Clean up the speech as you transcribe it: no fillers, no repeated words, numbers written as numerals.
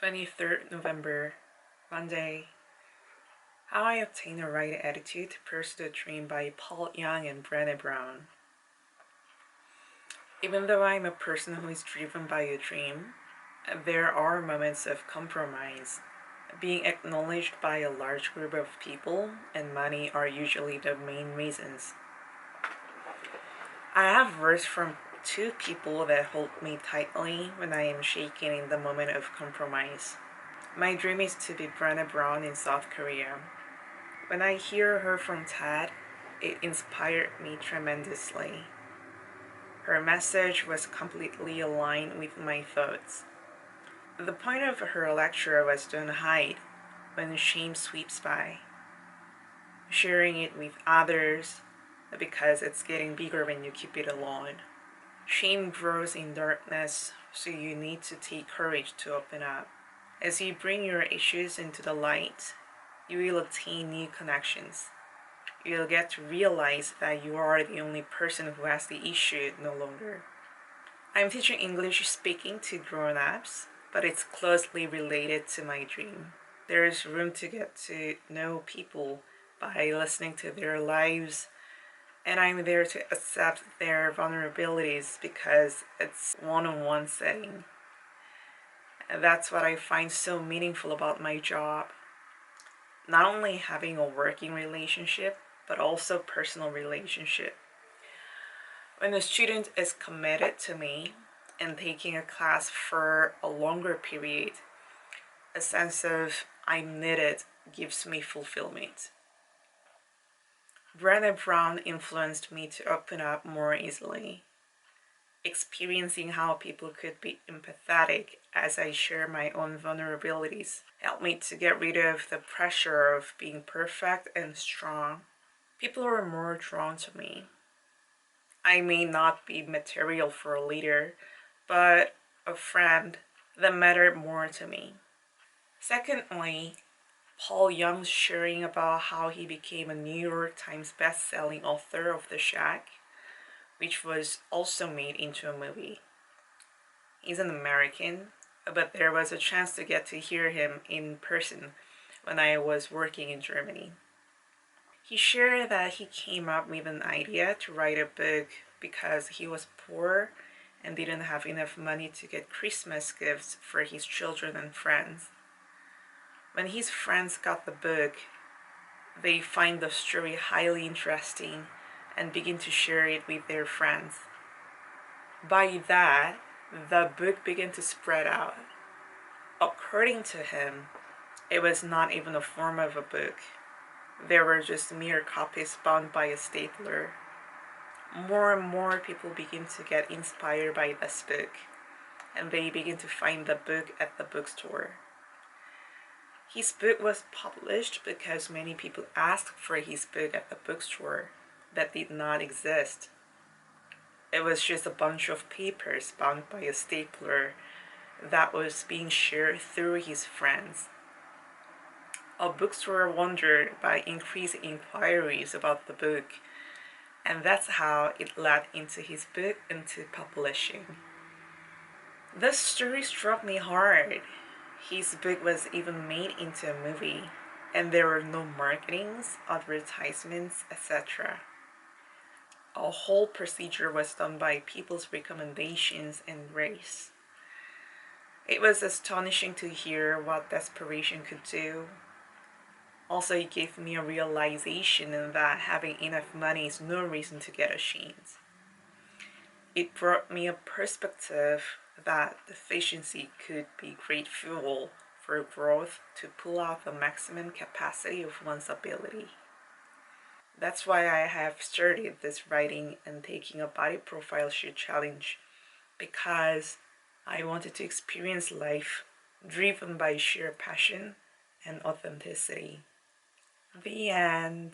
23rd November, Monday. How I Obtain a Right Attitude to Pursue the Dream by Paul Young and Brené Brown. Even though I'm a person who is driven by a dream, there are moments of compromise. Being acknowledged by a large group of people and money are usually the main reasons. I have words from two people that hold me tightly when I am shaken in the moment of compromise. My dream is to be Brené Brown in South Korea. When I hear her from TED, it inspired me tremendously. Her message was completely aligned with my thoughts. The point of her lecture was don't hide when shame sweeps by. Sharing it with others because it's getting bigger when you keep it alone. Shame grows in darkness, so you need to take courage to open up. As you bring your issues into the light, you will obtain new connections. You'll get to realize that you are the only person who has the issue no longer. I'm teaching English speaking to grown-ups, but it's closely related to my dream. There is room to get to know people by listening to their lives, and I'm there to accept their vulnerabilities because it's one-on-one setting. And that's what I find so meaningful about my job. Not only having a working relationship, but also personal relationship. When a student is committed to me and taking a class for a longer period, a sense of I'm needed gives me fulfillment. Brené Brown influenced me to open up more easily. Experiencing how people could be empathetic as I share my own vulnerabilities helped me to get rid of the pressure of being perfect and strong. People are more drawn to me. I may not be material for a leader, but a friend that mattered more to me. Secondly, Paul Young's sharing about how he became a New York Times best-selling author of The Shack, which was also made into a movie. He's an American, but there was a chance to get to hear him in person when I was working in Germany. He shared that he came up with an idea to write a book because he was poor and didn't have enough money to get Christmas gifts for his children and friends. When his friends got the book, they find the story highly interesting and begin to share it with their friends. By that, the book began to spread out. According to him, it was not even a form of a book. There were just mere copies bound by a stapler. More and more people begin to get inspired by this book, and they begin to find the book at the bookstore. His book was published because many people asked for his book at the bookstore that did not exist. It was just a bunch of papers bound by a stapler that was being shared through his friends. A bookstore wondered by increased inquiries about the book, and that's how it led into his book into publishing. This story struck me hard. His book was even made into a movie, and there were no marketings, advertisements, etc. A whole procedure was done by people's recommendations and grace. It was astonishing to hear what desperation could do. Also, it gave me a realization that having enough money is no reason to get ashamed. It brought me a perspective that deficiency could be great fuel for growth to pull out the maximum capacity of one's ability. That's why I have started this writing and taking a body profile shoot challenge, because I wanted to experience life driven by sheer passion and authenticity. The end.